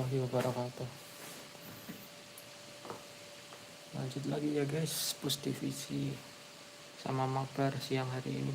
warahmatullahi wabarakatuh. Lanjut lagi ya guys, push divisi sama mabar siang hari ini.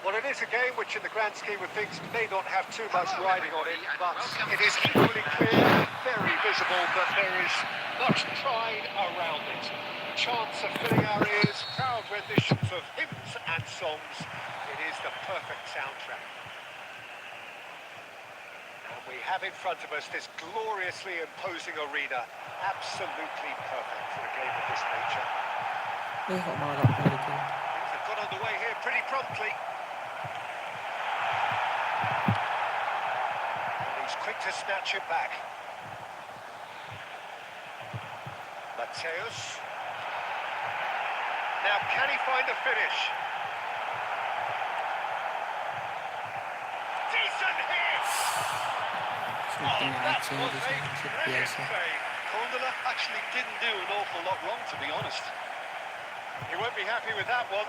Well, it is a game which, in the grand scheme of things, may not have too much riding on it, but it is equally clear, very visible, that there is much pride around it. Chants of filling our ears, proud renditions of hymns and songs. It is the perfect soundtrack. And we have in front of us this gloriously imposing arena, absolutely perfect for a game of this nature. Kok malah balikin. Things have got underway here pretty promptly. He's quick to snatch it back. Mateus. Now, can he find the finish? Decent hit! Shooting That aja was di a sini brilliant biasa. save. Called Villa actually didn't do an awful lot wrong, to be honest. He won't be happy with that one.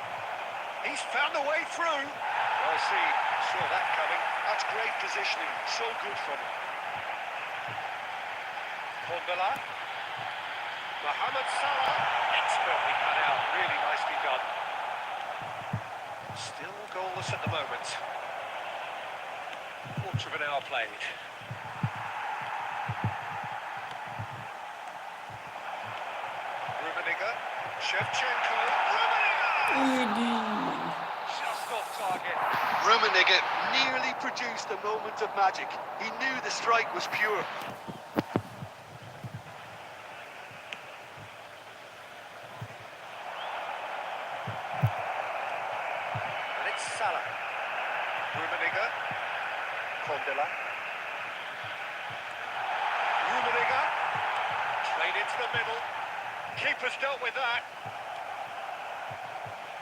He's found a way through. I see, saw that coming. That's great positioning, so good from him. Villa. Mohamed Salah, expertly cut out, really nicely done. Still goalless at the moment. Quarter of an hour played. Rummenigge, Shevchenko, Rummenigge! Just off target. Rummenigge nearly produced a moment of magic. He knew the strike was pure. And it's Salah. Rummenigge. Condela. Rummenigge. Played into the middle. Keeper's dealt with that.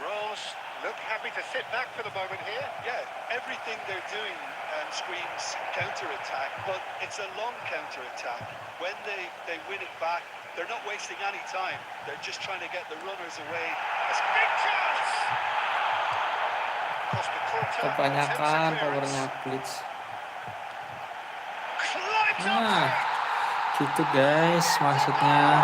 Rose look happy to sit back for the moment here. Yeah, everything they're doing screams counter-attack, but it's a long counter-attack. When they win it back, they're not wasting any time. They're just trying to get the runners away. It's a big chance! Costa Curta Kebanyakan attempts a powernya clearance. blitz. Climbs Nah, up. gitu guys maksudnya.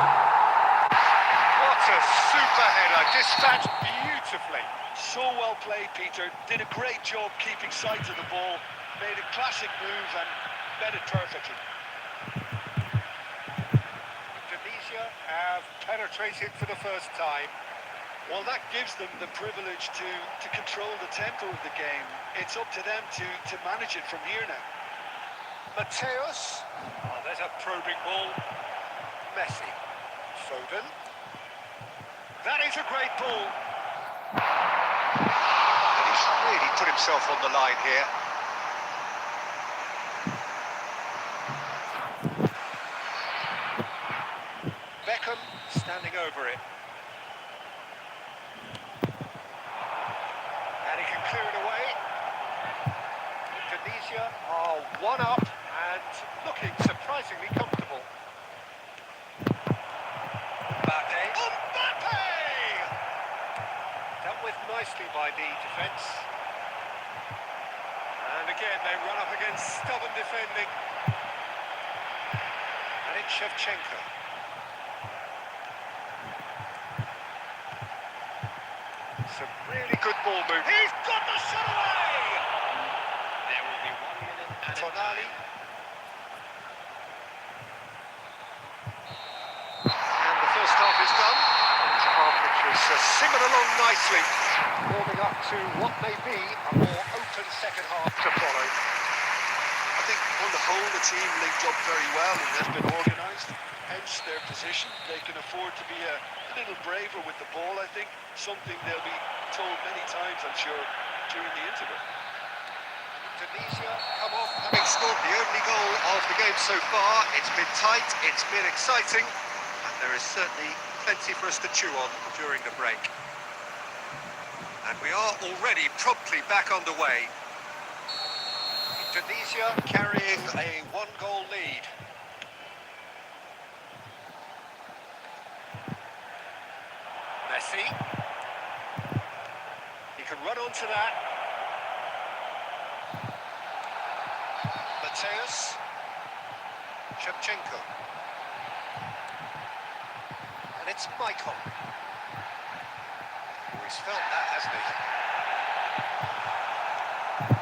What a super header, dispatched beautifully. So well played, Peter. Did a great job keeping sight of the ball. Made a classic move and met it perfectly. Divisi have penetrated for the first time. Well, that gives them the privilege to control the tempo of the game. It's up to them to manage it from here now. Mateus. Oh, there's a probing ball. Messi. Foden. That is a great ball. And he's really put himself on the line here. Beckham standing over it. And he can clear it away. Indonesia are one up and looking surprisingly comfortable. Mbappe! Dealt with nicely by the defence. And again, they run up against stubborn defending. And it's Shevchenko. Some really good ball movement. He's got the shot away! There will be 1 minute and Tonali. And the first half is done. Which is singing along nicely. Warming up to what may be a more open second half to follow. I think on the whole, the team linked up very well and has been organised. Hence their position. They can afford to be a little braver with the ball, I think. Something they'll be told many times, I'm sure, during the interval. Indonesia come off having scored the only goal of the game so far. It's been tight, it's been exciting, and there is certainly plenty for us to chew on during the break. And we are already promptly back underway. Indonesia carrying a one-goal lead. Messi. He can run onto that. Mateus. Shevchenko. And it's Michael. Oh, he's felt that, hasn't he?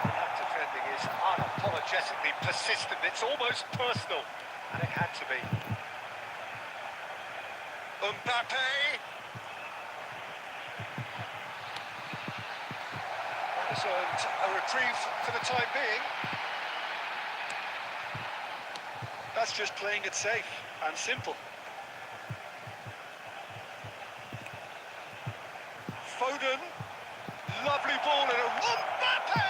That defending is unapologetically persistent. It's almost personal. And it had to be. Mbappe. Has earned a reprieve for the time being. That's just playing it safe and simple. Foden, lovely ball in a Mbappe!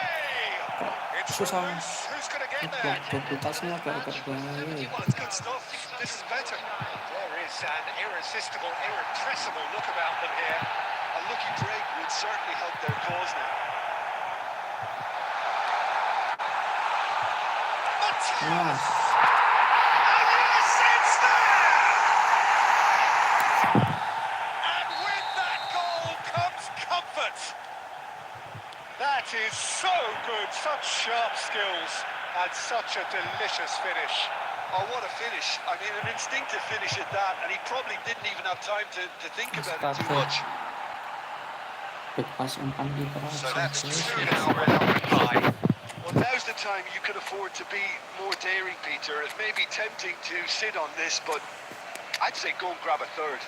It's Susah. Rose, who's going to get there? Duplitasnya gara-gara gue ini. Well, it's good stuff. This is better. There is an irresistible, irrepressible look about them here. A lucky break would certainly help their cause now. Nah, And yes, it's there! That is so good, such sharp skills and such a delicious finish. Oh, what a finish. I mean, an instinctive finish at that, and he probably didn't even have time to think about it too much. Back pass umpan kiper So langsung that's guys. two Yes. now we're up by. Well, now's the time you could afford to be more daring, Peter. It may be tempting to sit on this, but I'd say go and grab a third.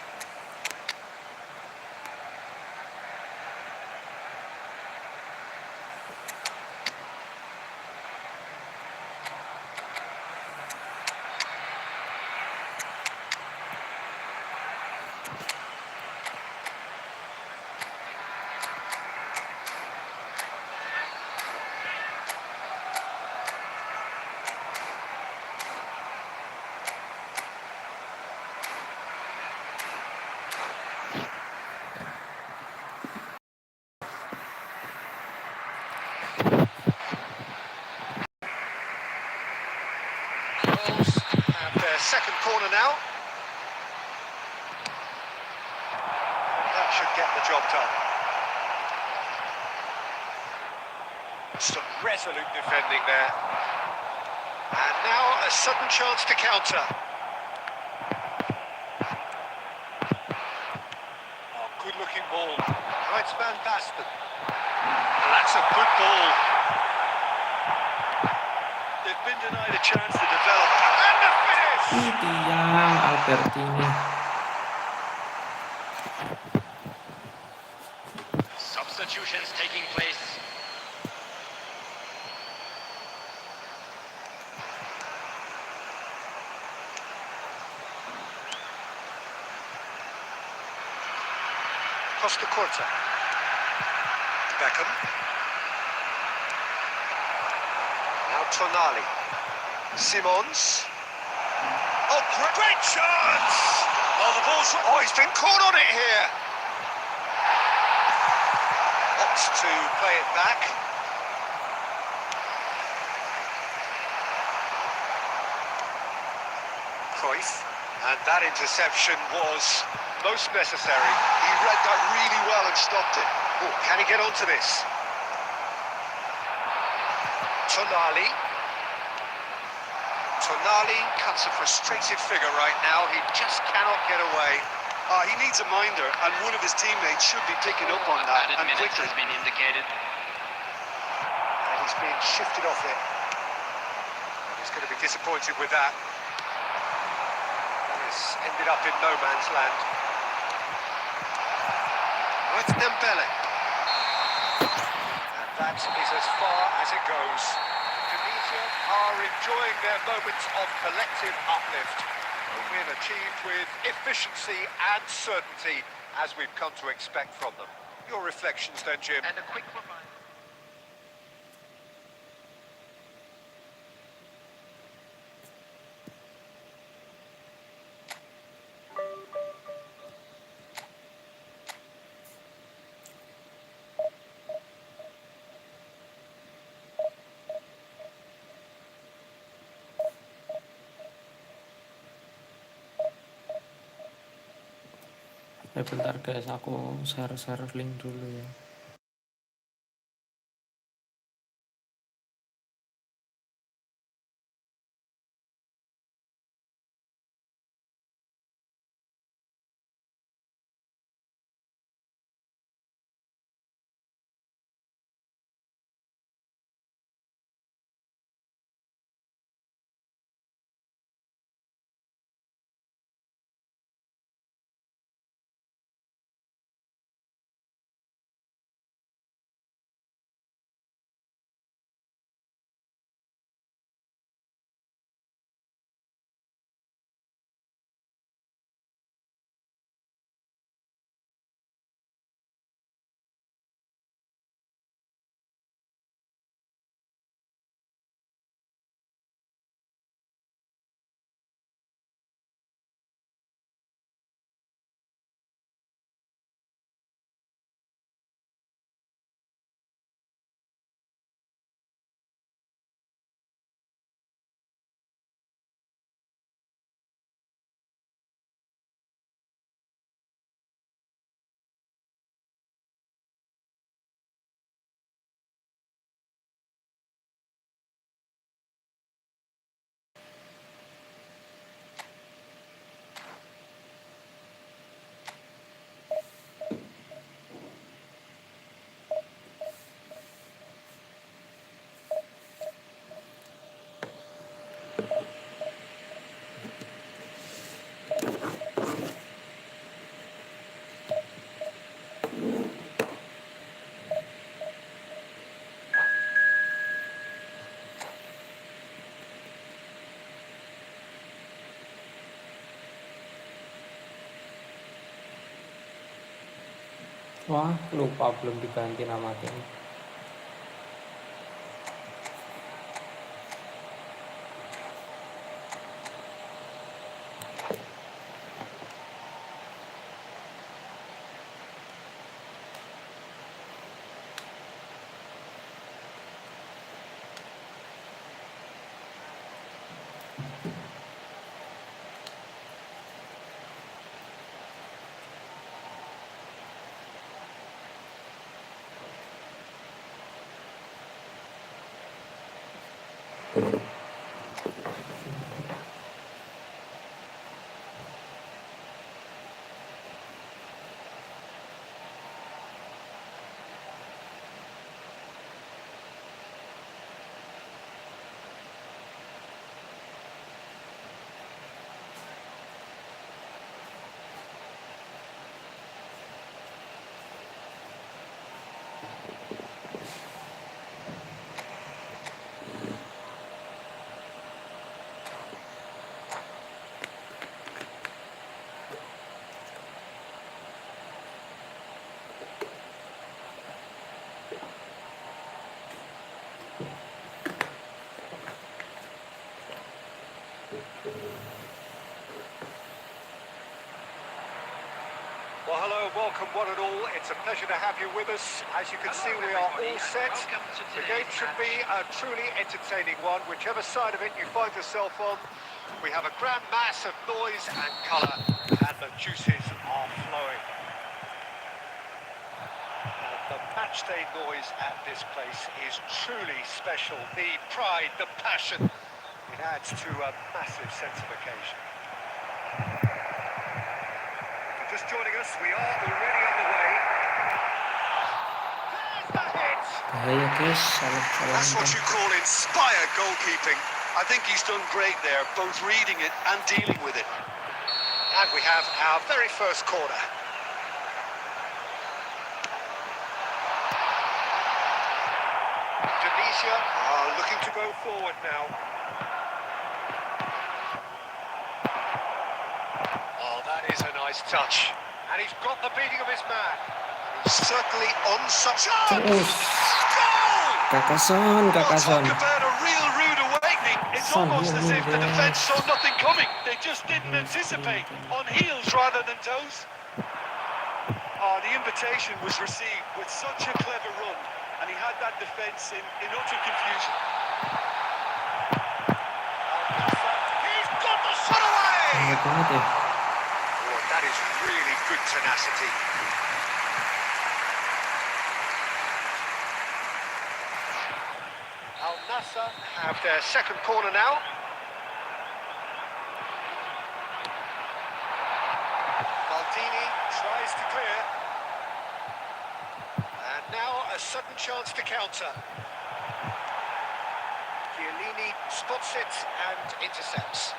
Wolves have their second corner now. And that should get the job done. Some resolute defending there. And now a sudden chance to counter. Oh, good looking ball. Right man Baston. That's a good ball. They've been denied a chance to develop. And the finish! Tiang Albertini. Substitutions taking place. Costa Corta. Beckham. Now Tonali. Simons. Oh, great chance! Oh, the ball's... Oh, he's been caught on it here. Opts to play it back. Cruyff. And that interception was most necessary. He read that really well and stopped it. Oh, can he get onto this? Tonali. Tonali cuts a frustrated figure right now. He just cannot get away. He needs a minder, and one of his teammates should be picking up on that, Added and minutes quickly. has been indicated. And he's being shifted off it. And he's going to be disappointed with that. It's ended up in no man's land. Oh, it's Dembele. And that is as far as it goes. Tunisia are enjoying their moments of collective uplift. A win achieved with efficiency and certainty, as we've come to expect from them. Your reflections then, Jim? And a quick reminder. Bentar guys, aku share link dulu ya. Wah, lupa belum diganti nama tim. Well, hello, welcome one and all. It's a pleasure to have you with us. As you can see, we are all set. The game should be a truly entertaining one. Whichever side of it you find yourself on, we have a grand mass of noise and colour, and the juices are flowing. And the matchday noise at this place is truly special. The pride, the passion, it adds to a massive sense of occasion. Just joining us, we are already on the way. There's the hit! Bahaya guys, salah That's what you call inspired goalkeeping. I think he's done great there, both reading it and dealing with it. And we have our very first corner. Divisi are looking to go forward now. Oh, that is a nice touch. And he's got the beating of his man. He's certainly on such a Terus, goal! Kakason. Talk about a real rude awakening. It's Son, almost as if the yes. defence saw nothing coming. They just didn't anticipate. On heels rather than toes. Oh, the invitation was received with such a clever run, and he had that defence in utter confusion. He's got the shot away! Banyak banget ya. Oh, that is really good tenacity. Al Nassr have their second corner now. Maldini tries to clear. And now a sudden chance to counter. Chiellini spots it and intercepts.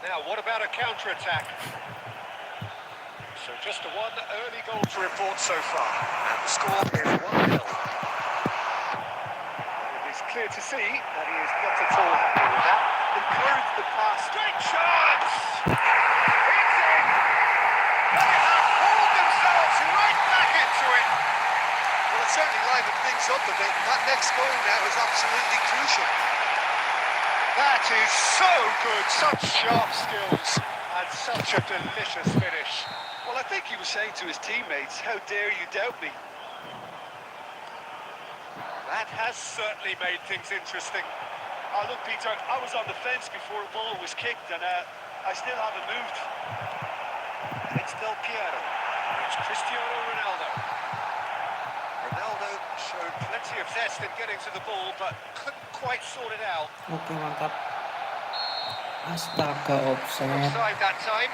Now, what about a counter-attack? So just a one early goal to report so far. And the score is 1-0. It is clear to see that he is not at all happy with that. Encouraged the pass. Great chance! It's in! They have pulled themselves right back into it. Well, it certainly livened things up a bit. That next goal now is absolutely crucial. That is so good, such sharp skills, and such a delicious finish. Well, I think he was saying to his teammates, how dare you doubt me? That has certainly made things interesting. Look, Peter, I was on the fence before the ball was kicked, and I still haven't moved. And it's Del Piero. It's Cristiano Ronaldo. Ronaldo showed plenty of zest in getting to the ball, but couldn't quite sort it out. Oke, mantap. Astaga, offset. Offside that time.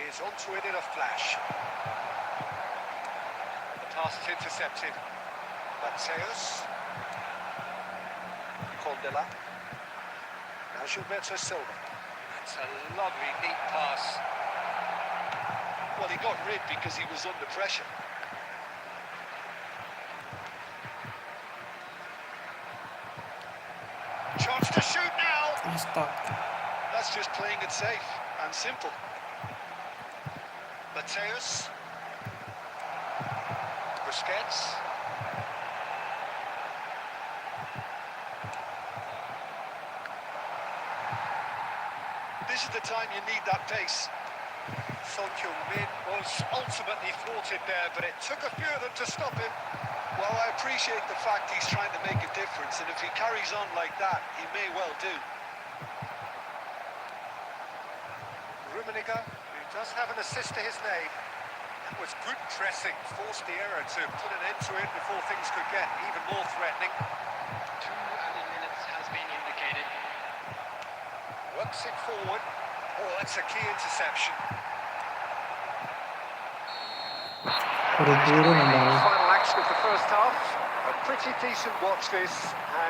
Is onto it in a flash. The pass is intercepted. Mateus. Mondela. Now Gilberto Silva. It's a lovely, neat pass. Well, he got rid because he was under pressure. Chance to shoot now. He's stuck. That's just playing it safe and simple. Mateus. Busquets. This is the time you need that pace. Son Heung-min was ultimately thwarted there, but it took a few of them to stop him. Well, I appreciate the fact he's trying to make a difference, and if he carries on like that, he may well do. Rummenigge, who does have an assist to his name. That was good pressing, forced the error to put an end to it before things could get even more threatening. 2 early minutes has been indicated. Works it forward. Oh, that's a key interception. Buru-buru nembaknya. Final action of the first half. A pretty decent watch this,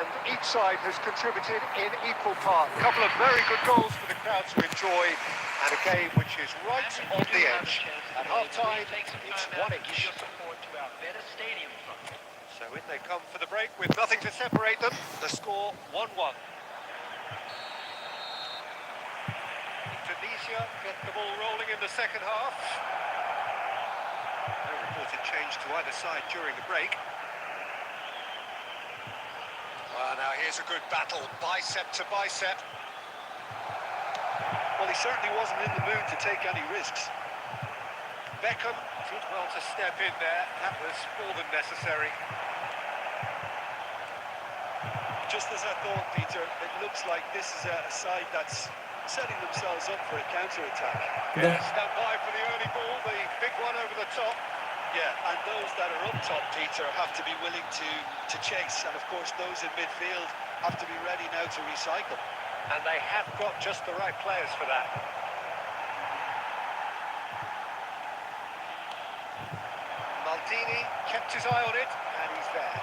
and each side has contributed in equal part. A couple of very good goals for the crowd to enjoy, and a game which is right on the edge. At half-time, it's 1 each. So in they come for the break with nothing to separate them. The score 1-1. Tunisia get the ball rolling in the second half. No reported change to either side during the break. Well, now here's a good battle, bicep to bicep. Well, he certainly wasn't in the mood to take any risks. Beckham did well to step in there. That was more than necessary. Just as I thought, Peter, it looks like this is a side that's setting themselves up for a counter-attack. Yeah, stand by for the early ball, the big one over the top. Yeah, and those that are up top, Peter, have to be willing to chase. And, of course, those in midfield have to be ready now to recycle. And they have got just the right players for that. Maldini kept his eye on it, and he's there.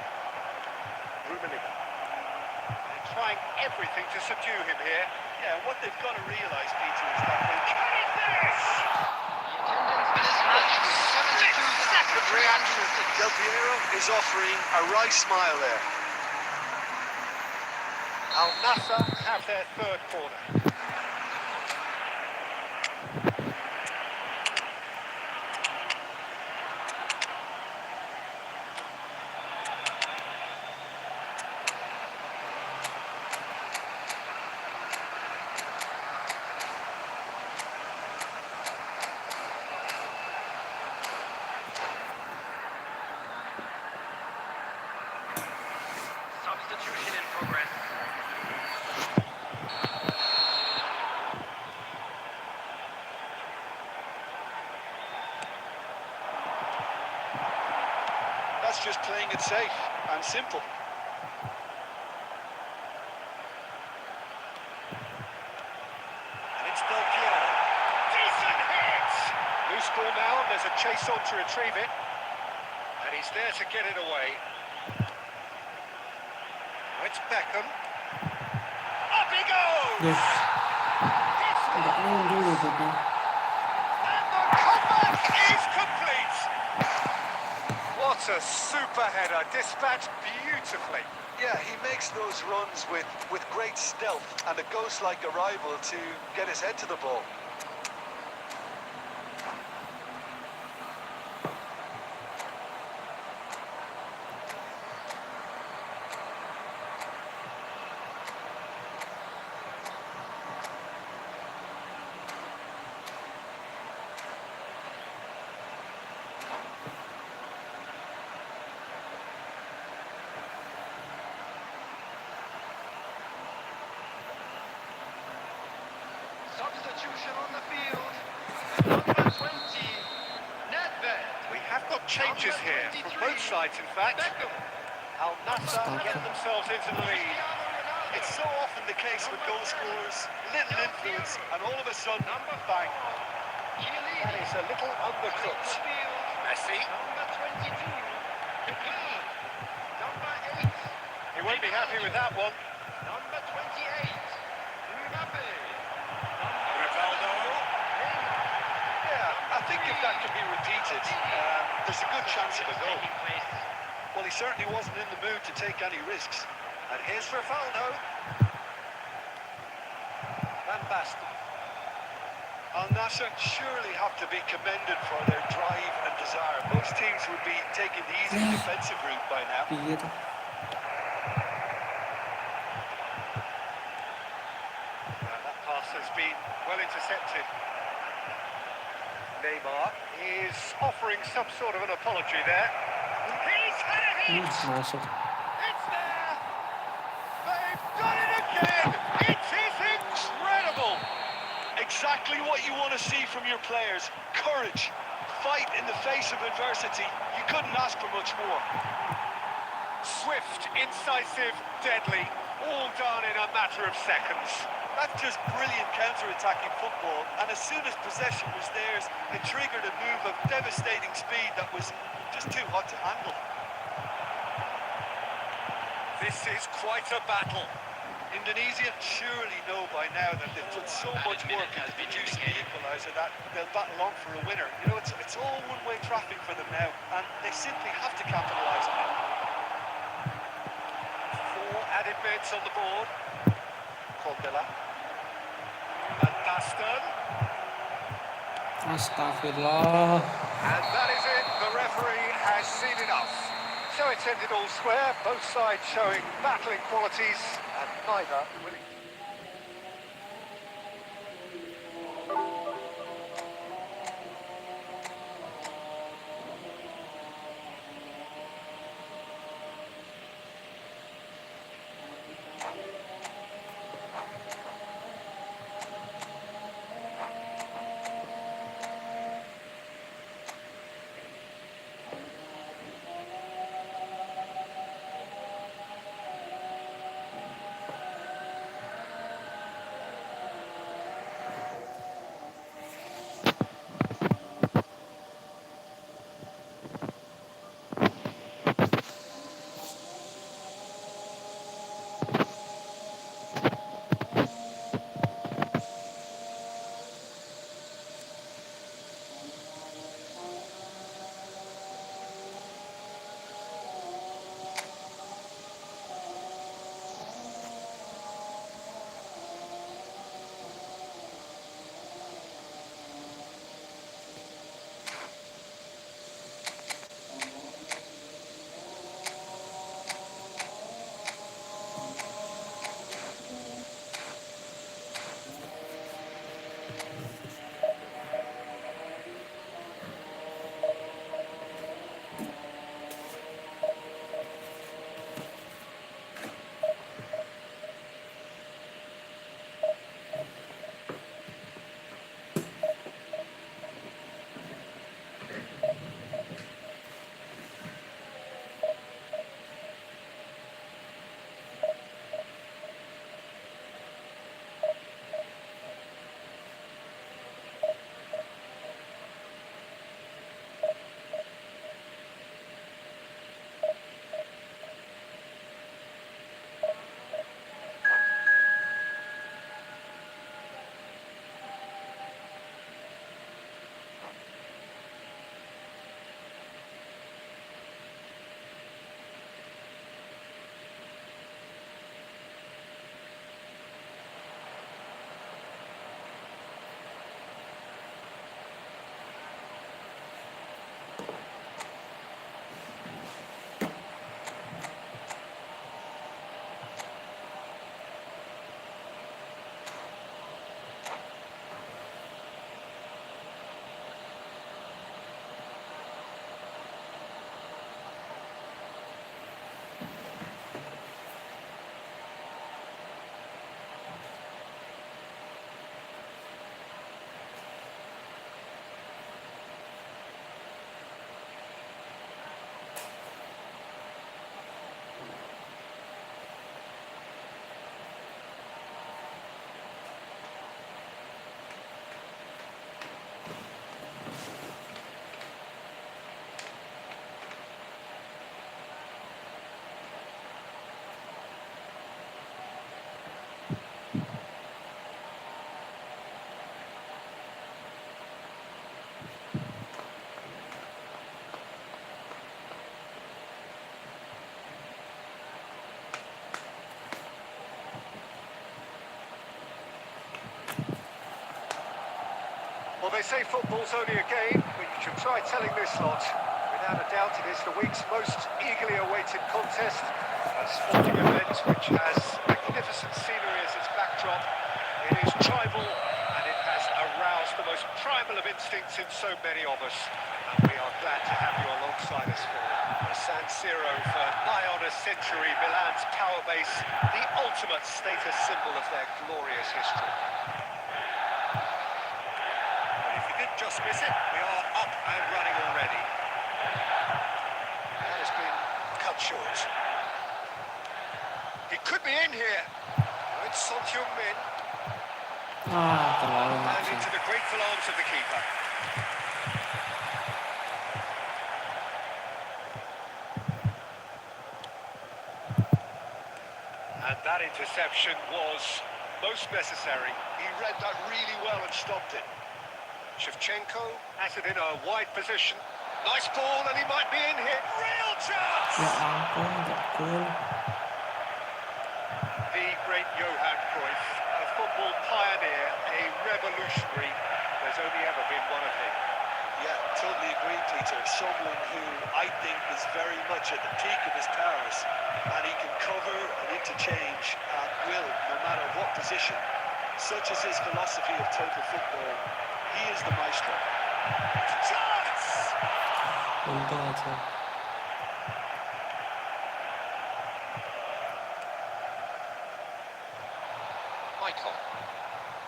Rummenigge. They're trying everything to subdue him here. Yeah, what they've got to realise, Peter, is that they And it's this! Attendance for this match was 72,000. Reaction. Del Piero is offering a wry smile there. Al Nassr have their third corner. Substitution in progress. That's just playing it safe and simple. And it's Del Piero. Decent hit! Loose ball now, and there's a chase on to retrieve it. And he's there to get it away. Now it's Beckham. Up he goes! Yes. Tidak main dulu tapi. And the comeback is complete! What a super header, dispatched beautifully. Yeah, he makes those runs with great stealth and a ghost-like arrival to get his head to the ball. Substitution on the field. Number 20, Nedved. We have got changes here, from both sides in fact. Beckham. Al Nassr get themselves into the lead. It's so often the case with goal scorers, little influence, and all of a sudden, bang. That is a little undercooked. Messi. Number 22, Number 8. He won't be happy with that one. Number 28, Mbappe. Rivaldo. Neymar. Yeah, I think if that can be repeated, there's a good chance of a goal. Taking place. Well, he certainly wasn't in the mood to take any risks. And here's Rivaldo. Van Basten. Al Nassr surely have to be commended for their drive and desire. Most teams would be taking the easy defensive route by now. Piye tuh? That pass has been well intercepted. Neymar is offering some sort of an apology there. He's had a hit! Masuk. It's there! They've done it again! It is incredible! Exactly what you want to see from your players. Courage. Fight in the face of adversity. You couldn't ask for much more. Swift, incisive, deadly, all done in a matter of seconds. That's just brilliant counter-attacking football, and as soon as possession was theirs, it triggered a move of devastating speed that was just too hot to handle. This is quite a battle. Indonesia surely know by now that they've put so much work into producing the equaliser that they'll battle on for a winner. You know, it's all one-way traffic for them now, and they simply have to capitalise on it. 4 added minutes on the board. Cordella. And Baston. Astagfirullah. And that is it. The referee has seen enough. So it's ended all square, both sides showing battling qualities, and neither winning. Well, they say football's only a game, but you should try telling this lot. Without a doubt, it is the week's most eagerly awaited contest. A sporting event which has magnificent scenery as its backdrop. It is tribal, and it has aroused the most primal of instincts in so many of us. And we are glad to have you alongside us for the San Siro for nigh on a century, Milan's power base, the ultimate status symbol of their glorious history. But if you did just miss it, we are up and running already. That has been cut short. He could be in here. Oh, it's Son Heung-min. Terlalu And maksa. into the grateful arms of the keeper. And that interception was most necessary. He read that really well and stopped it. Shevchenko has it in a wide position. Nice ball, and he might be in here. Real chance! Ya ampun, gak cool. The great Johan Cruyff, a football pioneer, a revolutionary. There's only ever been one of him. Yeah, totally agree, Peter. Someone who I think is very much at the peak of his powers, and he can cover and interchange at will, no matter what position. Such is his philosophy of total football. He is the maestro. Chance! Untung aja.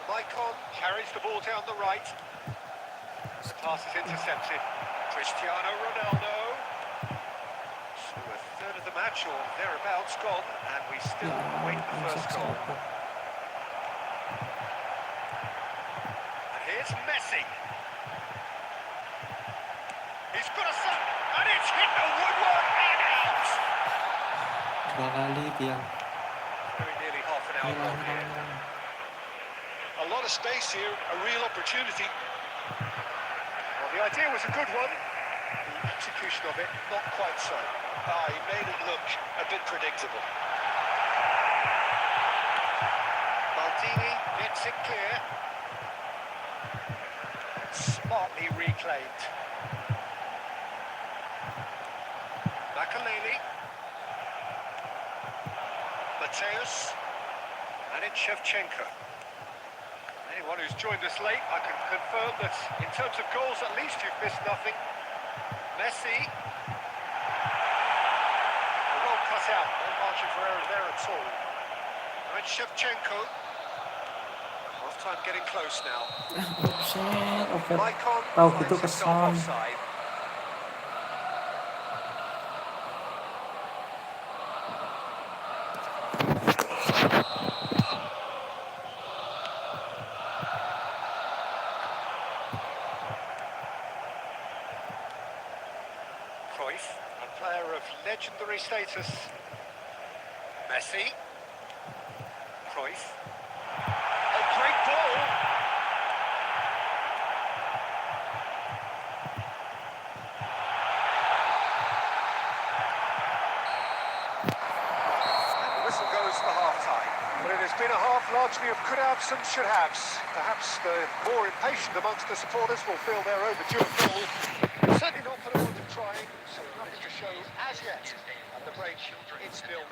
Maicon carries the ball down the right. The pass is intercepted. Cristiano Ronaldo. So a third of the match or thereabouts gone, and we still Ya wait the ampun, first goal. siapa? And here's Messi. He's got a shot, and it's hit the woodwork and out. 2 kali tiang. Very nearly half an hour gone here. A lot of space here, a real opportunity. Well, the idea was a good one. The execution of it, not quite so. He made it look a bit predictable. Maldini gets it clear. Smartly reclaimed. Makaleli. Mateus. And it's Shevchenko. Anyone who's joined us late, I can confirm that in terms of goals, at least you've missed nothing. Messi. Well cut out, no margin for error there at all. And Shevchenko. Half-time getting close now. Offset, offset. Maicon Tahu finds gitu himself kesan. offside. Cruyff, a player of legendary status. Messi. Cruyff. A great ball. And the whistle goes for half-time. But it has been a half largely of could-haves and should-haves. Perhaps the more impatient amongst the supporters will feel their overdue goal. Certainly not for the want of trying, so nothing to show as yet. At the break, it's 0-0.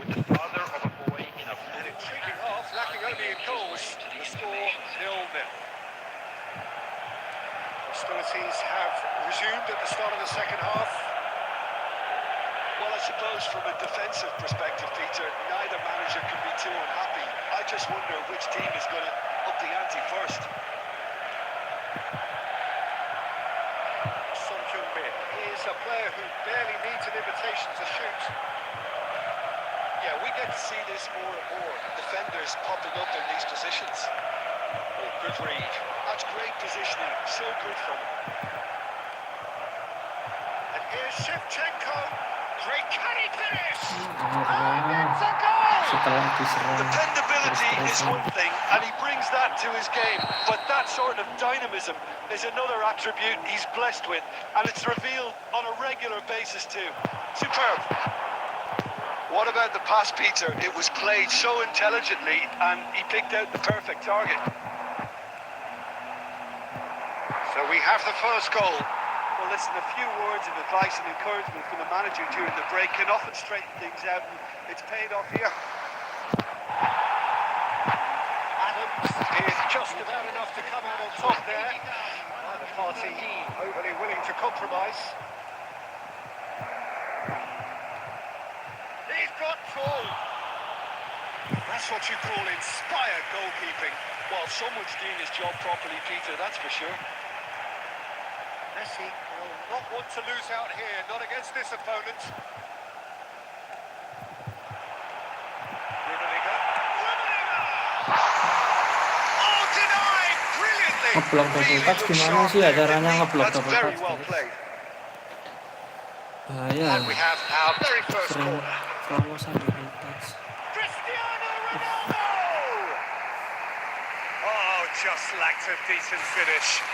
With the father of a boy in a An intriguing half, lacking only in goals. The score 0-0. Hostilities have resumed at the start of the second half. Well, I suppose from a defensive perspective, Peter, neither manager can be too unhappy. I just wonder which team is going to up the ante first. Son Heung-min is a player who barely needs an invitation to shoot. Yeah, we get to see this more and more. Defenders popping up in these positions. Oh, good read. That's great positioning. So good from him. And here's Shevchenko. Great, can he finish? Ah, It's a goal! setelah diserang Dependability is terus-terusan. one thing, and he brings that to his game. But that sort of dynamism is another attribute he's blessed with, and it's revealed on a regular basis too. Superb. What about the pass, Peter? It was played so intelligently, and he picked out the perfect target. So we have the first goal. Well, listen, a few words of advice and encouragement from the manager during the break can often straighten things out, and it's paid off here. Adams is just about enough to come out on top there. Neither party overly willing to compromise. He's got tall. That's what you call inspired goalkeeping. Well, someone's doing his job properly, Peter, that's for sure. Messi will not want to lose out here, not against this opponent. Rudiger. Oh, denied! Brilliantly! Ngeblok double touch Really gimana sharp sih ya there, caranya didn't he? ngeblok That's double very touch well guys? played. Bahaya And we have our very first sering corner. promosan double touch. Cristiano Ronaldo! Oh, just lacked a decent finish.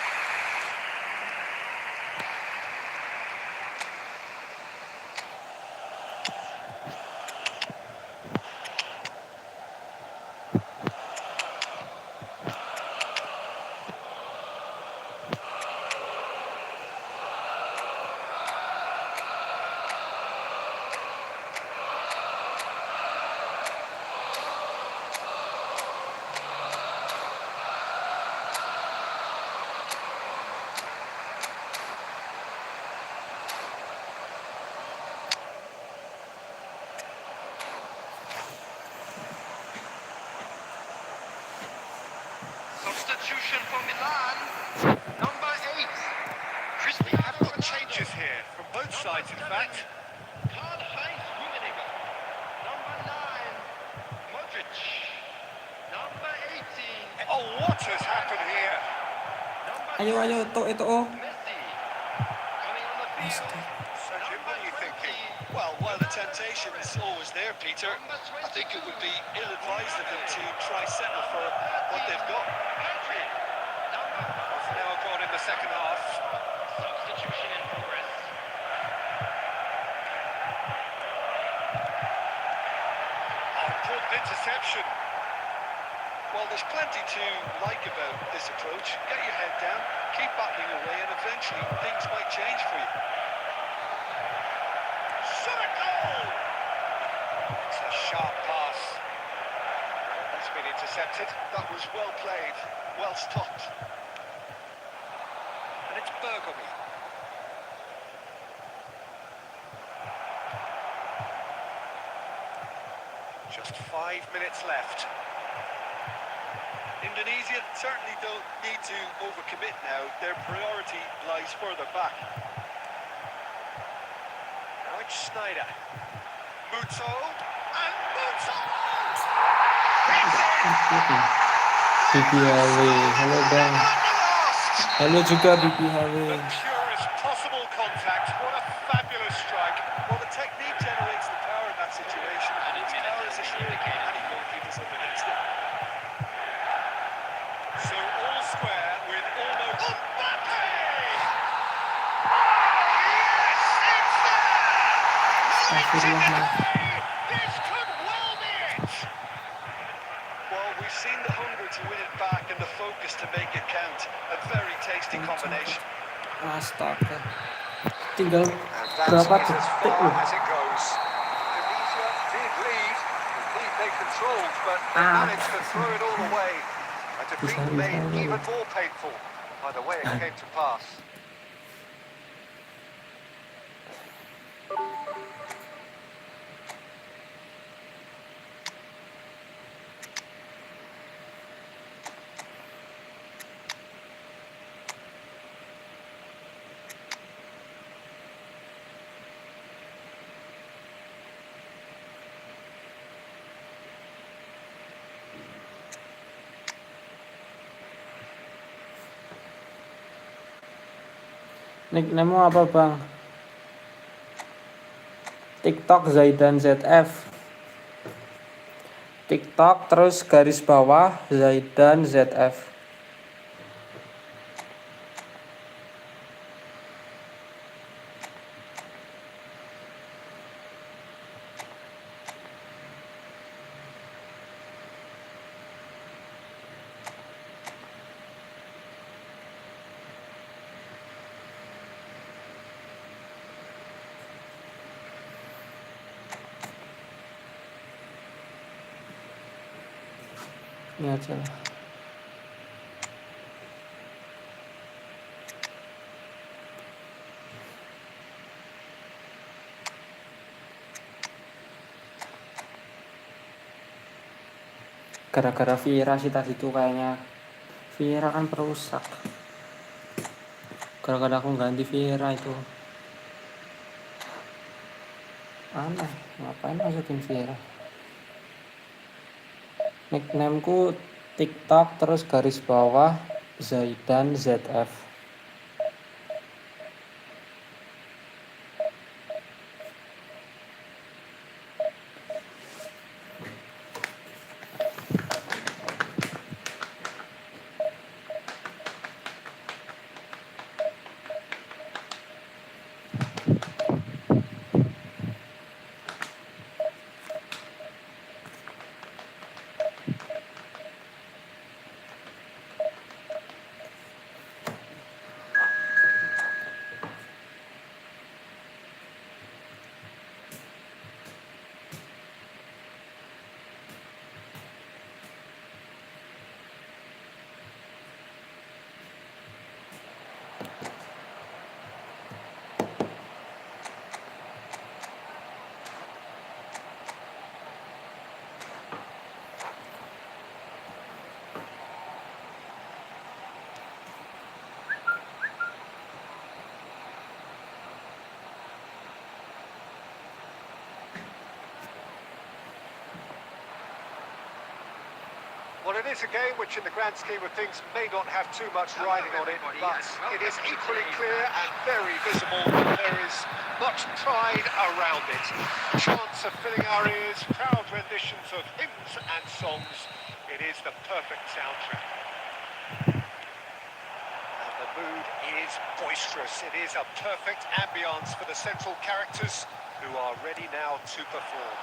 Substitution for Milan. Number 8. We have Cristiano got changes Ronaldo. here, from both sides in fact. Karl-Heinz Rummenigge. Number 9. Modric. Number 18. Oh, what has happened here? Number Ayo 10. ayo itu Messi. Coming on the field. Sergio, what are you thinking? Well, while the temptation is always there, Peter, I think it would be ill-advised of them to try settle for what they've got. Pedri. Number Half an hour gone in the second half. Substitution in progress. Oh, important interception. Well, there's plenty to like about this approach. Get your head down, keep battling away, and eventually things might change for you. Shot a goal! It's a sharp pass. That's been intercepted. That was well played, well stopped. And it's Bergomi. Just 5 minutes left. Indonesia certainly don't need to overcommit now. Their priority lies further back. Now it's Schneider. Muto. And Muto! BBHW. Halo bang. Halo juga BBHW. The purest possible contact. What a fabulous strike. Well, the technique generates the power in that situation, and it's power is assured any goalkeeper's up against it. So all square with almost... Mbappe! Astagfirullah. This could well be it! Well, we've seen the hunger to win it back and the focus to make it count. A very tasty combination. Astaga. Tinggal And that's berapa as detik far loh. as it goes. Tunisia did lead. Indeed, they controlled, but they managed to throw it all away. A defeat made even more painful by the way it came to pass. Nickname-mu apa bang? TikTok Zaidan ZF. TikTok terus garis bawah Zaidan ZF. Ini aja lah. Gara-gara Vieira sih tadi tuh kayaknya. Vieira kan perusak. Gara-gara aku ganti Vieira itu. Aneh, ngapain masukin Vieira? Nicknameku TikTok terus garis bawah Zaidan ZF. Well, it is a game which in the grand scheme of things may not have too much riding on it, but it is equally clear and very visible that there is much pride around it. Chants of filling our ears, proud renditions of hymns and songs. It is the perfect soundtrack. And the mood is boisterous. It is a perfect ambience for the central characters who are ready now to perform.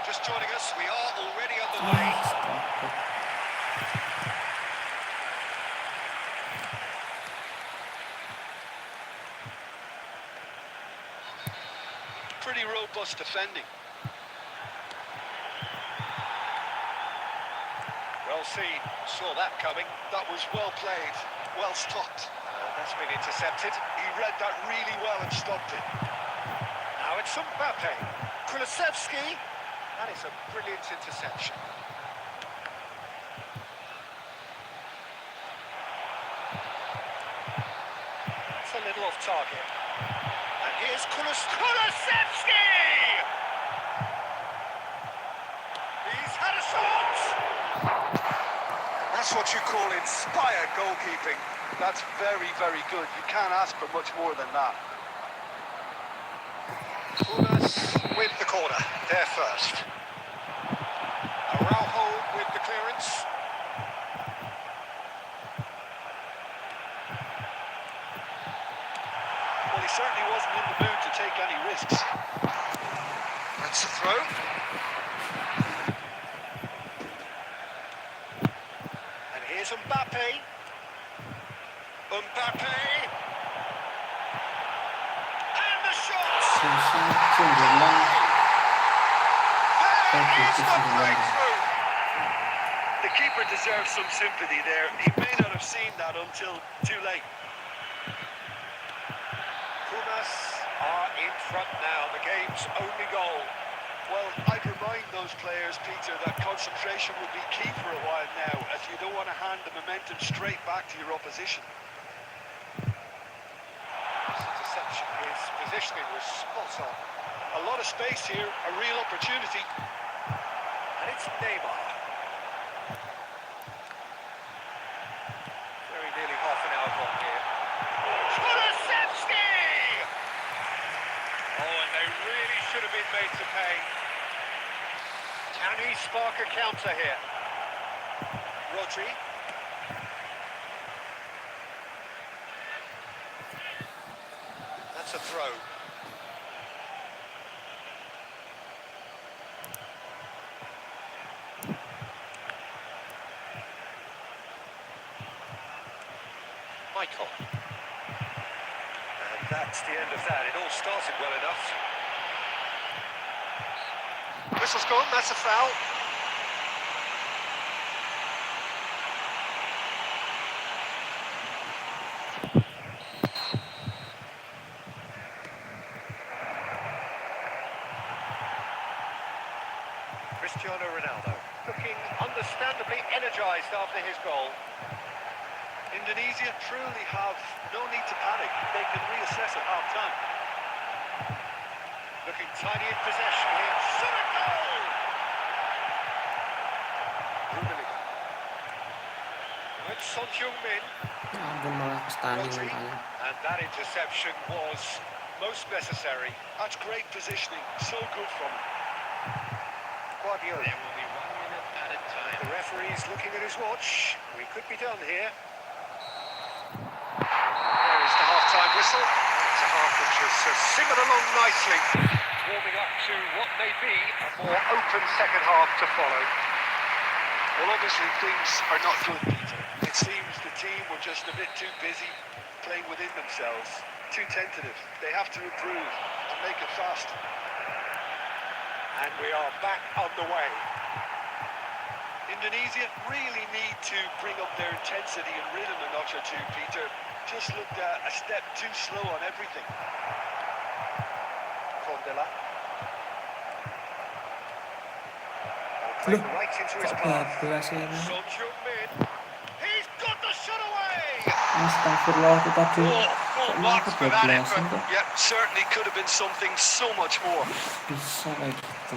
Just joining us, we are already underway. Pretty robust defending. Well seen, saw that coming. That was well played, well stopped. That's been intercepted. He read that really well and stopped it. Now it's Mbappe. Kulusevski. That is a brilliant interception. It's a little off target. And here's Kulusevski! He's had a shot! That's what you call inspired goalkeeping. That's very, very good. You can't ask for much more than that. Kulas with the corner, there first. Araujo with the clearance. Well, he certainly wasn't in the mood to take any risks. That's a throw. And here's Mbappe. Mbappe. And the shot! There is the breakthrough. The keeper deserves some sympathy there. He may not have seen that until too late. Pumas are in front now, the game's only goal. Well, I'd remind those players, Peter, that concentration will be key for a while now, as you don't want to hand the momentum straight back to your opposition. This interception, his positioning was spot on. A lot of space here, a real opportunity. And it's Mabar. Very nearly half an hour gone here. Kulusevski! Oh, and they really should have been made to pay. Can he spark a counter here? Rodri. That's a throw. Michael. And that's the end of that. It all started well enough. Whistle's gone, that's a foul. Cristiano Ronaldo, looking understandably energised after his goal. Indonesia truly have no need to panic. They can reassess at half-time. Looking tiny in possession here. Shot a goal! Rummenigge. With Son Heung-min. Ya ampun, malah stunning Rodri. kali. And that interception was most necessary. That's great positioning. So good from him. Guardiola. There will be 1 minute added time. The referee's looking at his watch. We could be done here. There is the half-time whistle. It's a half which has simmered along nicely, warming up to what may be a more open second half to follow. Well, obviously things are not good, Peter. It seems the team were just a bit too busy playing within themselves, too tentative. They have to improve and make it fast. And we are back on the way. Indonesia really need to bring up their intensity and rhythm a notch or two, Peter. Just looked a step too slow on everything. Condela. Played right into his path. Bablas ini. Son Heung-min. He's got the shot away! Astagfirullah, itu tadi. Full Kok marks for that kebablasan effort. kok? Yeah, certainly could have been something so much more. Bisa kayak gitu.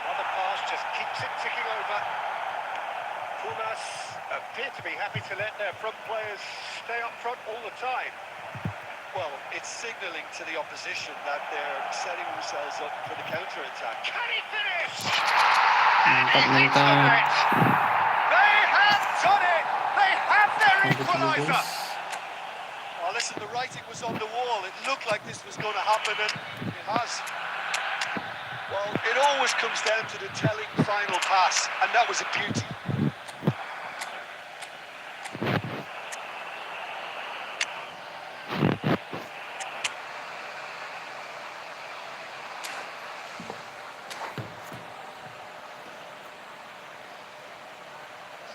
Another pass just keeps it ticking over. Pumas appear to be happy to let their front players stay up front all the time. Well, it's signalling to the opposition that they're setting themselves up for the counter-attack. Can he finish? Mantap, mantap. They have done it! They have their Lanjut dulu, equaliser! guys. Oh, listen, the writing was on the wall. It looked like this was going to happen, and it has. Well, it always comes down to the telling final pass, and that was a beauty.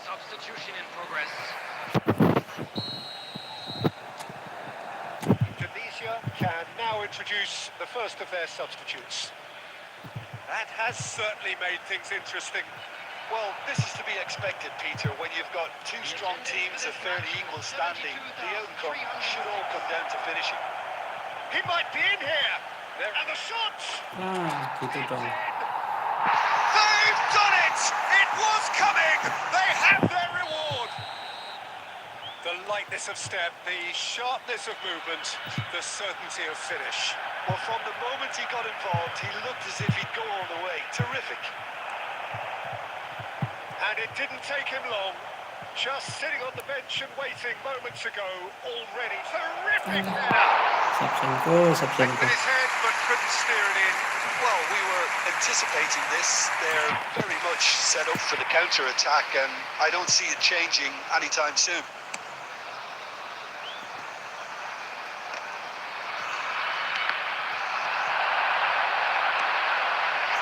Substitution in progress. Divisi can now introduce the first of their substitutes. That has certainly made things interesting. Well, this is to be expected, Peter. When you've got two strong teams of fairly equal standing, the outcome should all come down to finishing. He might be in here! And the shot! Nah, gitu dong. They've done it! It was coming! They have their reward! The lightness of step, the sharpness of movement, the certainty of finish. Well, from the moment he got involved, he looked as if he'd go all the way. Terrific. And it didn't take him long. Just sitting on the bench and waiting moments ago already. Terrific header! Sabsenko, Sabsenko. With his head, but couldn't steer it in. Well, we were anticipating this. They're very much set up for the counter-attack, and I don't see it changing anytime soon.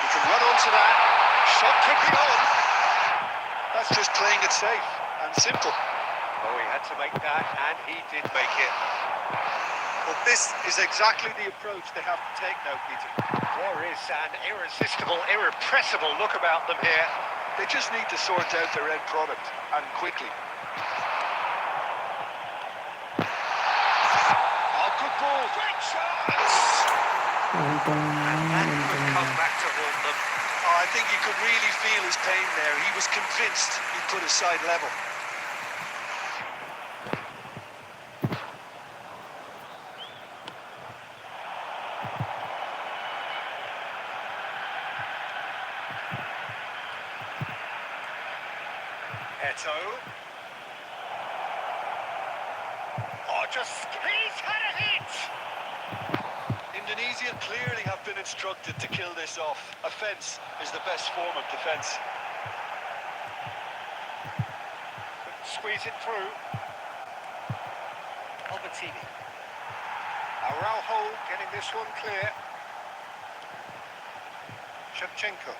He can run onto that. Shot kicking on. That's just playing it safe and simple. Oh, he had to make that, and he did make it. But this is exactly the approach they have to take now, Peter. There is an irresistible, irrepressible look about them here. They just need to sort out their end product, and quickly. Oh, good ball. Great chance! That could come back to haunt them. Oh, I think you could really feel his pain there. He was convinced he'd put his side level. Eto. Oh, he's had a hit! Indonesia clearly have been instructed to kill this off. Offence is the best form of defence. Squeeze it through. Albertini. Araujo getting this one clear. Shevchenko.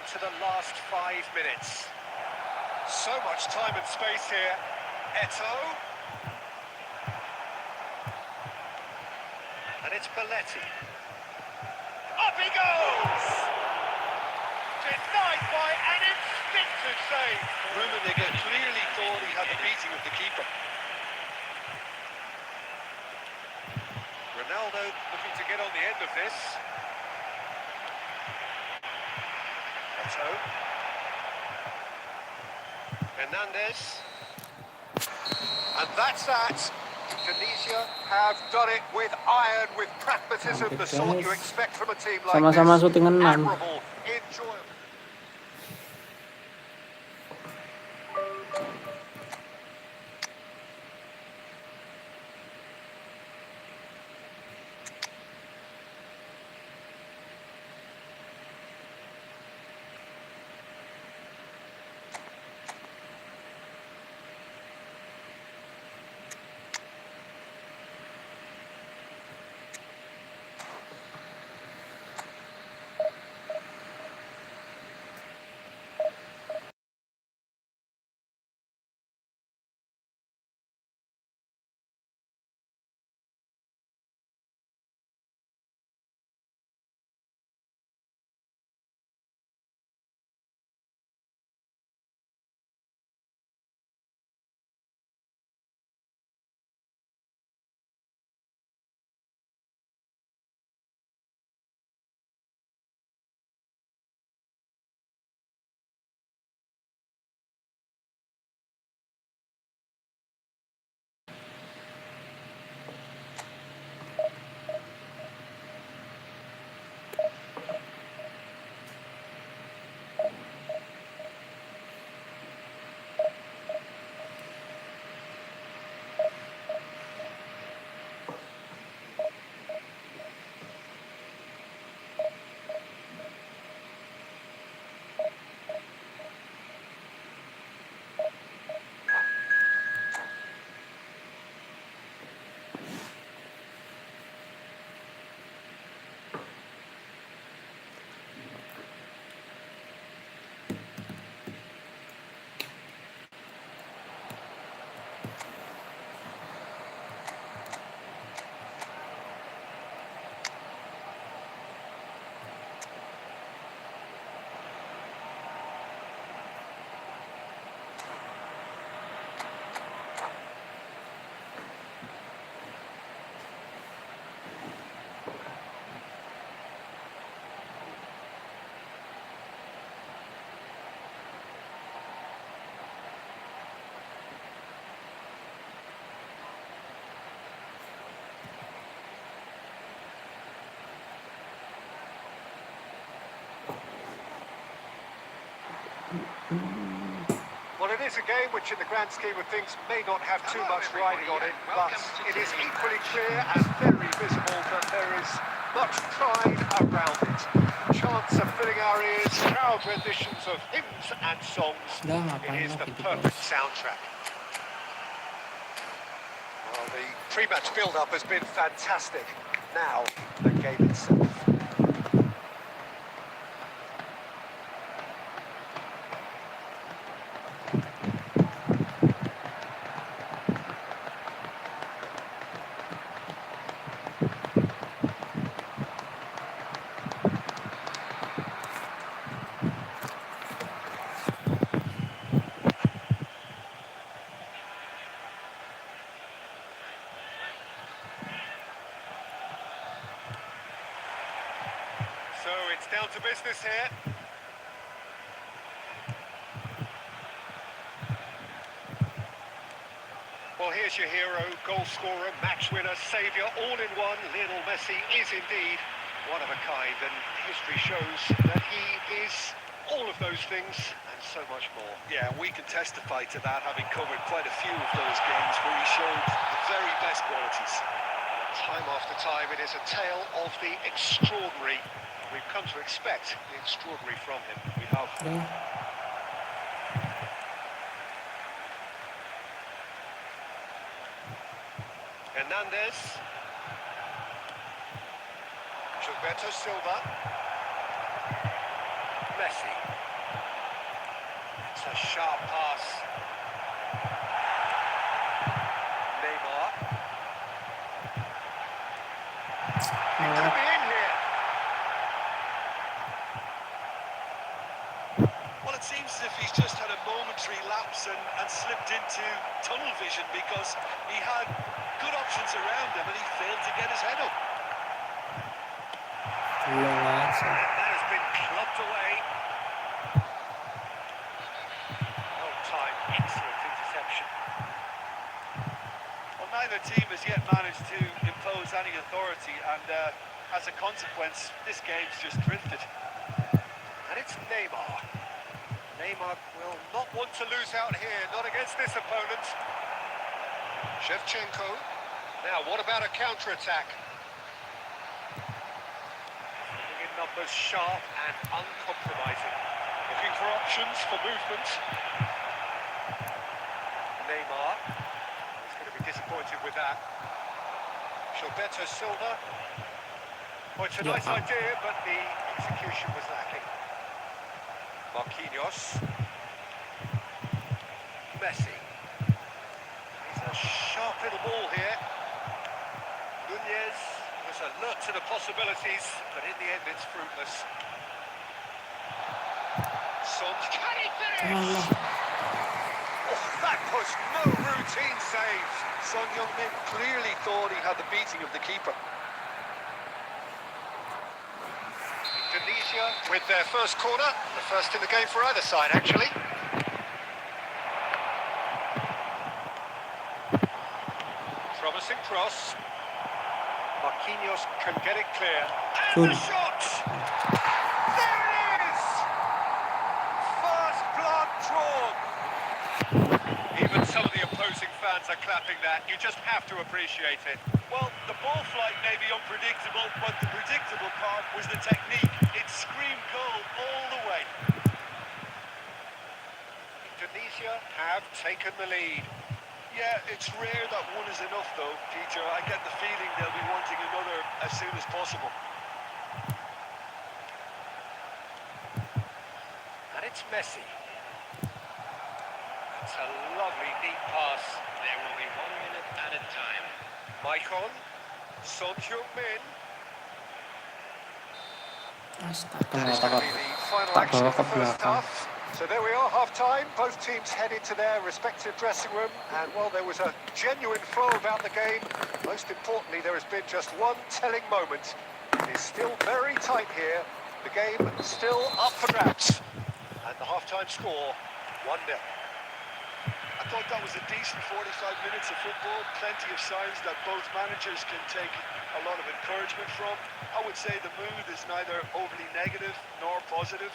into the last 5 minutes. So much time and space here. Eto'o. And it's Belletti. Up he goes! Denied by an instinctive save. Rummenigge clearly thought he had the beating of the keeper. Ronaldo looking to get on the end of this. Eto'o. Hernandez. And that's that. Tunisia have done it with iron, with pragmatism, the sort you expect from a team like Sama-sama this. syuting 6. Admirable, enjoyable. Well, it is a game which in the grand scheme of things may not have too Hello, much riding on everybody, it, and but welcome to it is today's equally match. clear and very visible that there is much pride around it. Chants are filling our ears, proud renditions of hymns and songs. Udah ngapain It is lo the gitu perfect guys. soundtrack. Well, the pre-match build-up has been fantastic. Now, the game itself. So it's down to business here. Well, here's your hero, goal scorer, match winner, saviour, all in one. Lionel Messi is indeed one of a kind, and history shows that he is all of those things and so much more. Yeah, we can testify to that, having covered quite a few of those games where he showed the very best qualities. Time after time, it is a tale of the extraordinary. We've come to expect the extraordinary from him. We have. Udah. Hernandez. Gilberto Silva. Messi. a sharp pass. Neymar. He could be in here. Well, it seems as if he's just had a momentary lapse and slipped into tunnel vision, because he had good options around him and he failed to get his head up. Belum aja. And that has been clubbed away. Well timed, excellent interception. Well, neither team has yet managed to impose any authority, and as a consequence, this game's just drifted. And it's Neymar. Neymar will not want to lose out here, not against this opponent. Shevchenko. Now, what about a counter-attack? Bringing in numbers sharp and uncompromising. Looking for options for movement. Neymar. He's going to be disappointed with that. Gilberto Silva. Well, it's a nice idea, but the execution was lacking. Marquinhos. Messi. He's a sharp little ball here. Nunez was alert to the possibilities, but in the end it's fruitless. Son, can he finish? Oh, that was no routine save. Son Heung-min clearly thought he had the beating of the keeper. Indonesia with their first corner, the first in the game for either side, actually. Promising cross. Marquinhos can get it clear. And the shot! There it is! First blood drawn. Even some of the opposing fans are clapping that. You just have to appreciate it. Well, the ball flight may be unpredictable, but the predictable part was the technique. It screamed goal all the way. Indonesia have taken the lead. Yeah, it's rare that one is enough though, Peter. I get the feeling they'll be wanting another as soon as possible. And it's Messi. It's a lovely neat pass. There will be 1 minute added time. Maicon. Son Heung-min. Astaga, That is going to be the final tak action bawa of ke the first belakang. half. So there we are, half-time. Both teams headed to their respective dressing room, and well, there was a genuine flow about the game. Most importantly, there has been just one telling moment. It is still very tight here. The game still up for grabs. And the half-time score, 1-0. I thought that was a decent 45 minutes of football. Plenty of signs that both managers can take a lot of encouragement from. I would say the mood is neither overly negative nor positive.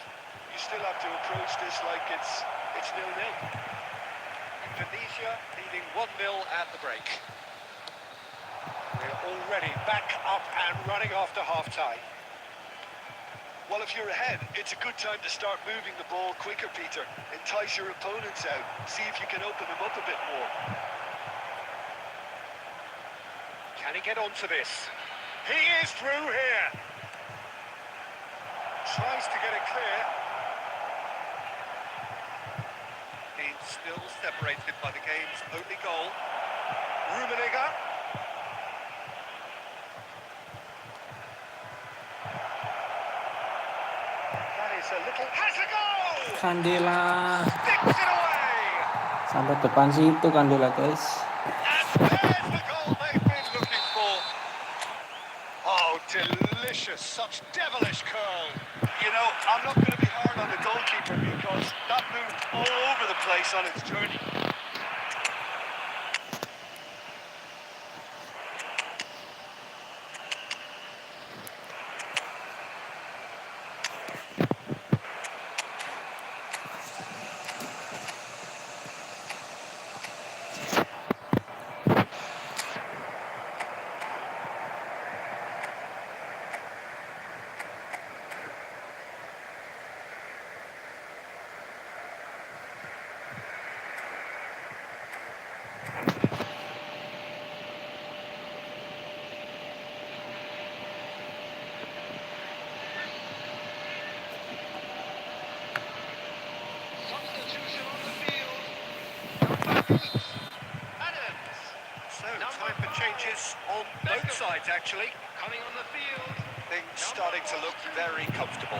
You still have to approach this like it's 0-0. Indonesia leading 1-0 at the break. We're already back up and running after half-time. Well, if you're ahead, it's a good time to start moving the ball quicker, Peter. Entice your opponents out. See if you can open them up a bit more. Can he get onto this? He is through here. Tries to get it clear. He's still separated by the game's only goal. Rummenigge. That is a little... Has a goal! Kandela. Sticks it away! Sampai depan situ Kandela, guys. And there's the goal they've been looking for. Oh, delicious. Such devilish curl. You know, I'm not going to be hard on the goalkeeper because that moved all over the place on its journey. changes on both sides, actually. Coming on the field. Things starting to look very comfortable.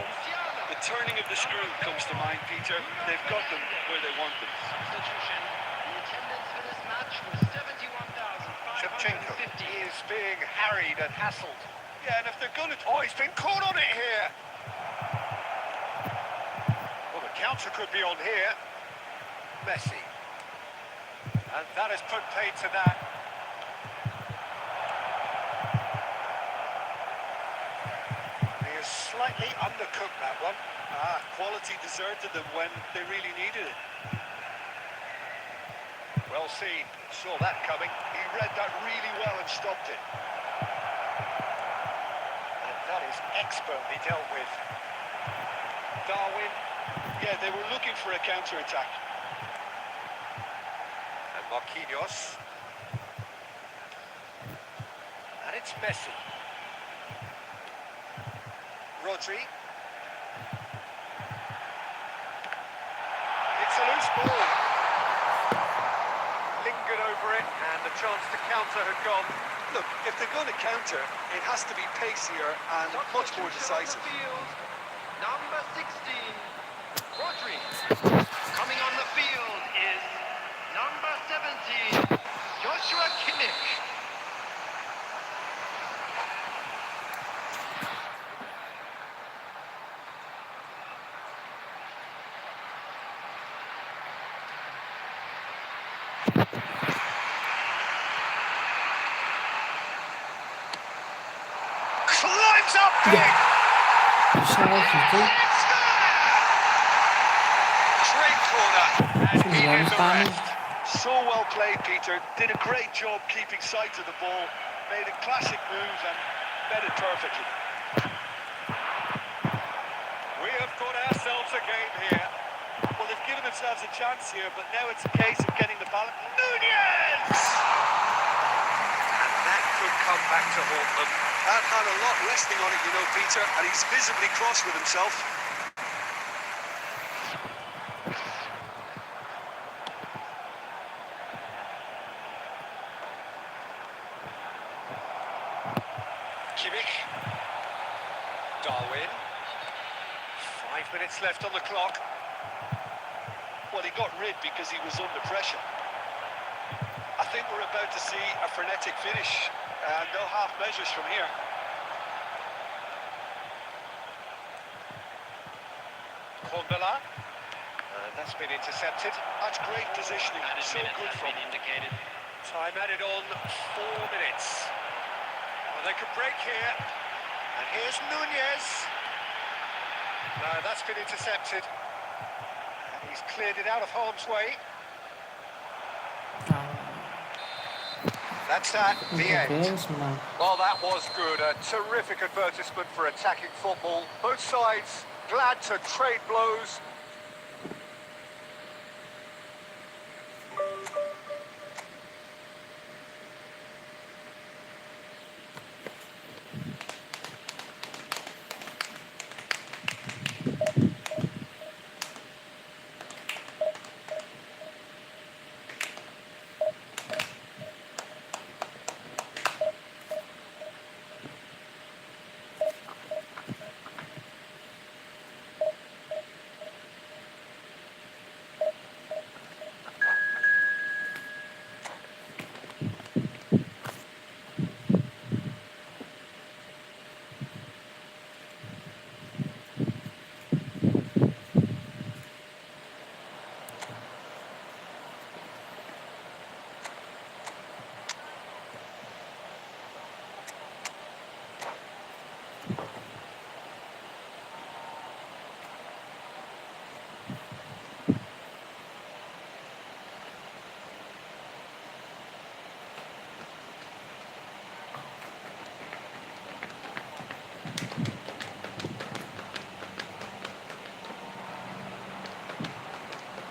The turning of the screw comes to mind, Peter. They've got them where they want them. Substitution. The attendance for this match was 71,550. Shevchenko is being harried and hassled. Yeah, and if they're going to... Oh, he's been caught on it here. Well, the counter could be on here. Messi. And that has put paid to that. He has slightly undercooked that one. Quality deserted them when they really needed it. Well seen. Saw that coming. He read that really well and stopped it. And that is expertly dealt with. Darwin. Yeah, they were looking for a counter-attack. And Marquinhos. And it's Messi. Rodri. It's a loose ball. Lingered over it, and the chance to counter had gone. Look, if they're going to counter, it has to be pacier and much more decisive. Number 16, Rodri. Coming on the field is number 17, Joshua Kimmich. Climbs up big! Bisa gitu. Great corner. And he Sembilan is a tahun. rest. So well played, Peter. Did a great job keeping sight of the ball. Made a classic move and met it perfectly. We have got ourselves a game here. Well, they've given themselves a chance here, but now it's a case of getting the balance. Nunez! And that could come back to haunt them. That had a lot resting on it, you know, Peter, and he's visibly cross with himself. Kimmich. Darwin. 5 minutes left on the clock. Well, he got rid because he was under pressure. I think we're about to see a frenetic finish. No half measures from here. Kondala. That's been intercepted. That's great positioning. Added So minute good has from been indicated. Time added on 4 minutes. Well, they could break here. And here's Nunez. No, that's been intercepted. And he's cleared it out of harm's way. That's that, the end. Games menang. Well, that was good. A terrific advertisement for attacking football. Both sides glad to trade blows.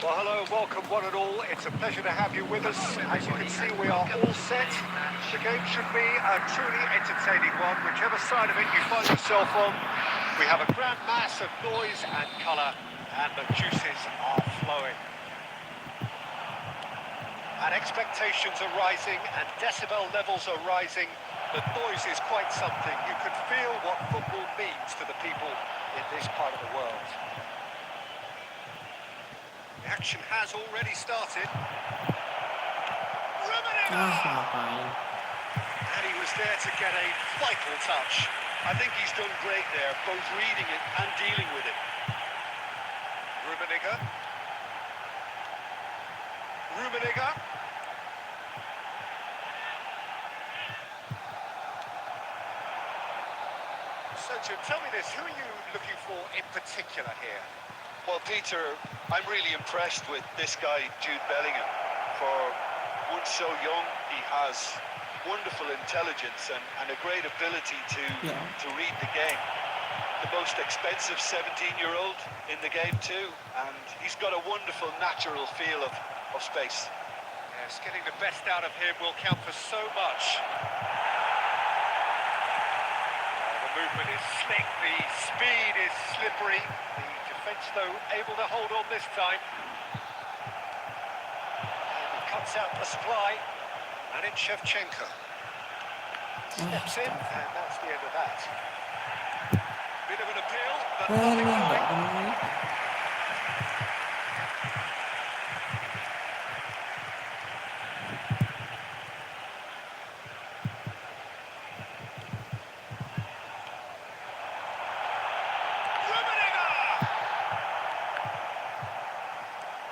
Well, hello, welcome one and all. It's a pleasure to have you with us. As you can see, we are all set. The game should be a truly entertaining one, whichever side of it you find yourself on. We have a grand mass of noise and colour, and the juices are flowing. And expectations are rising and decibel levels are rising. The noise is quite something. You can feel what football means to the people in this part of the world. The action has already started. Ngapain? And he was there to get a vital touch. I think he's done great there, both reading it and dealing with it. Rummenigge. So, Jim, tell me this, who are you looking for in particular here? Well, Peter, I'm really impressed with this guy, Jude Bellingham. For one so young, he has wonderful intelligence and a great ability to read the game. The most expensive 17-year-old in the game too, and he's got a wonderful natural feel of space. Yes, getting the best out of him will count for so much. The movement is slick, the speed is slippery. The defence, though, able to hold on this time. And he cuts out the supply. And it's Shevchenko. Steps in, and that's the end of that. Bit of an appeal, but nothing going.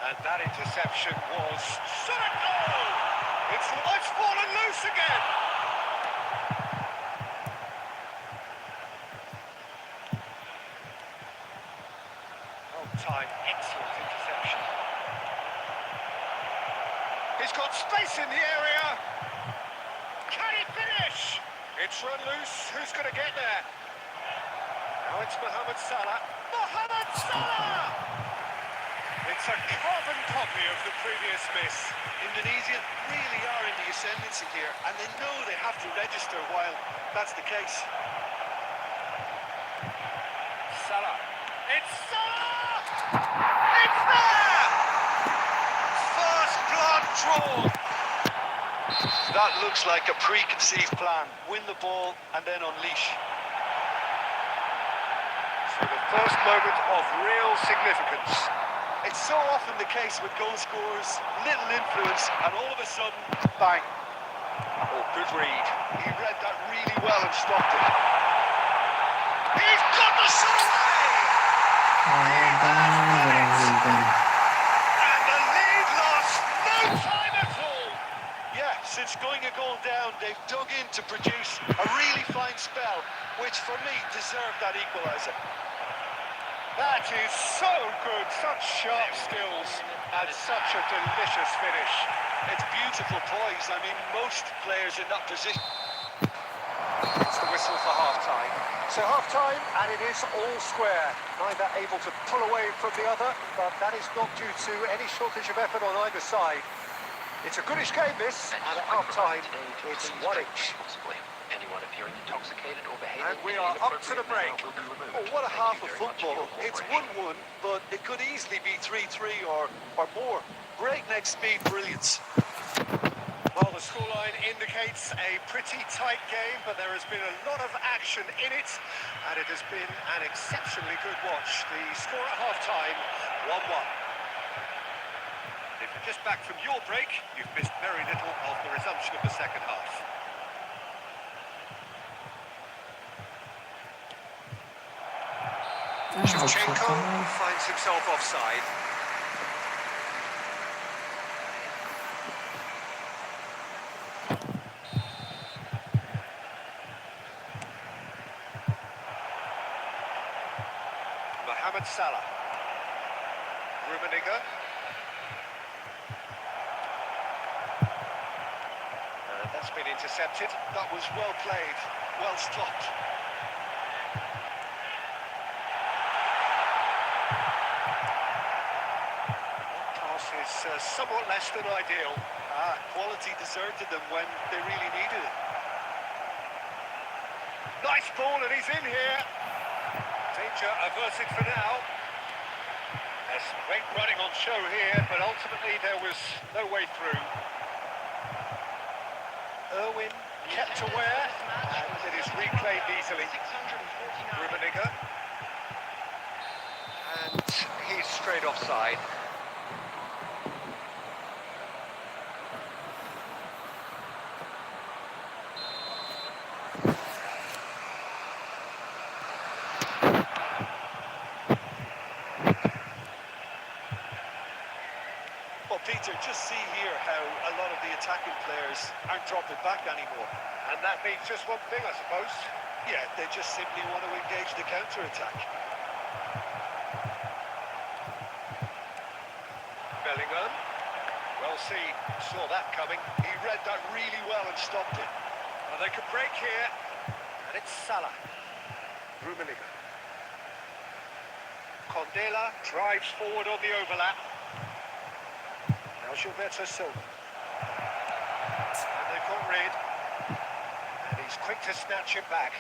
And that interception was shot. Oh! It's fallen loose again. Time, excellent interception. He's got space in the area. Can he finish? It's run loose. Who's going to get there? Now it's Mohamed Salah. Mohamed Salah! It's a carbon copy of the previous miss. Indonesia really are in the ascendancy here, and they know they have to register while that's the case. Salah. It's Salah! It's there! First blood drawn. That looks like a preconceived plan. Win the ball and then unleash. So the first moment of real significance. It's so often the case with goal scorers, little influence, and all of a sudden, bang. Oh, good read. He read that really well and stopped it. He's got the shot away! And the lead lost no time at all. Yeah, since going a goal down, they've dug in to produce a really fine spell, which for me deserved that equaliser. That is so good, such sharp skills and such a delicious finish. It's beautiful poise. I mean, most players in that position. It's the whistle for half-time. So half-time, and it is all square. Neither able to pull away from the other, but that is not due to any shortage of effort on either side. It's a goodish game, this, and at half-time, it's 1-each. Anyone appearing intoxicated or behaving And we are up to the break. Oh, what a half of football. It's 1-1, but it could easily be 3-3 or more. Breakneck speed brilliance. Well, the scoreline indicates a pretty tight game, but there has been a lot of action in it, and it has been an exceptionally good watch. The score at half-time, 1-1. If you're just back from your break, you've missed very little of the resumption of the second half. Shevchenko finds himself offside. Mohamed Salah. Rummenigge. That's been intercepted. That was well played, well stopped. Is somewhat less than ideal. Quality deserted them when they really needed it. Nice ball, and he's in here. Danger averted for now. There's great running on show here, but ultimately there was no way through. Irwin kept aware, and it is reclaimed easily. Rummenigge. And he's straight offside. Well, Peter, just see here how a lot of the attacking players aren't dropping back anymore. And that means just one thing, I suppose. Yeah, they just simply want to engage the counter-attack. Bellingham. Well seen, saw that coming. He read that really well and stopped it. Well, they could break here. And it's Salah. Rummenigge. Condela drives forward on the overlap. Now Gilberto Silva. And they've got rid. And he's quick to snatch it back.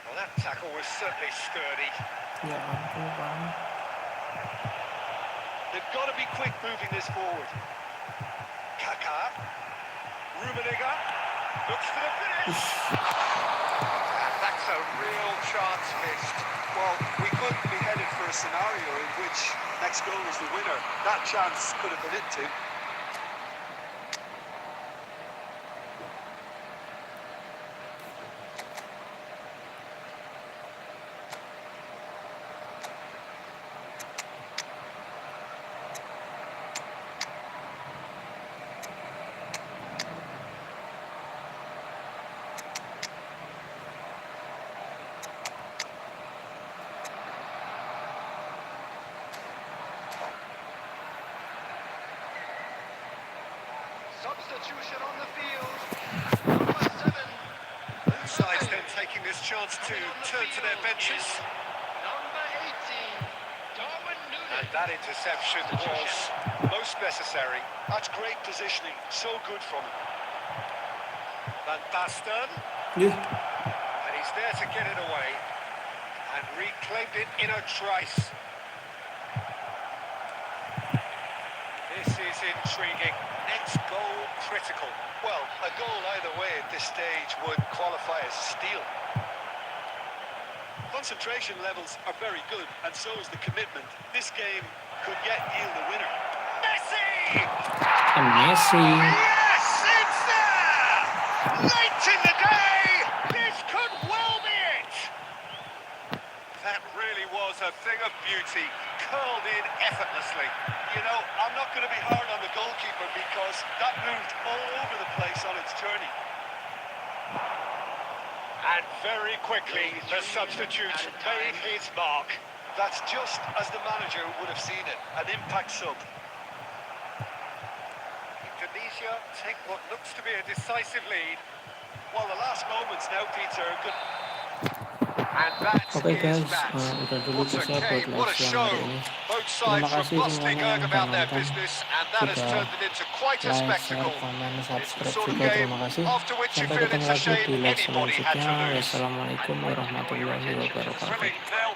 Well, that tackle was certainly sturdy. Ya ampun Bang. They've got to be quick moving this forward. Kaká. Rummenigge. Looks for the finish. And that's a real chance missed. Well, we could be headed for a scenario in which next goal is the winner. That chance could have been it too. Substitution on the field. Number 7. Both sides then taking this chance to turn to their benches. Number 18. Darwin Núñez. And that interception was most necessary. That's great positioning. So good from him. Van Basten. Ih, And he's there to get it away. And reclaimed it in a trice. This is intriguing. Next goal critical. Well, a goal either way at this stage would qualify as a steal. Concentration levels are very good, and so is the commitment. This game could yet yield a winner. Messi! Messi. Yes, it's there! Late in the day! This could well be it! That really was a thing of beauty, curled in effortlessly. You know, I'm not going to be hard on the goalkeeper because that moved all over the place on its journey. And very quickly, the substitute made his mark. That's just as the manager would have seen it, an impact sub. Indonesia take what looks to be a decisive lead. Well, the last moments now, Peter, good. And that Oke is guys, that. udah dulu What a saya buat game, what a live siang show. hari ini. Both Terima sides were kasih bustling semuanya going yang about their menonton. business, and that has Sudah turned it into quite a like, spectacle. share, komen, It's the subscribe sort of juga. game Terima kasih. after which you Sampai feel ketemu it's a lagi shame di live anybody had to selanjutnya. lose. Wassalamualaikum warahmatullahi wabarakatuh. Thrilling.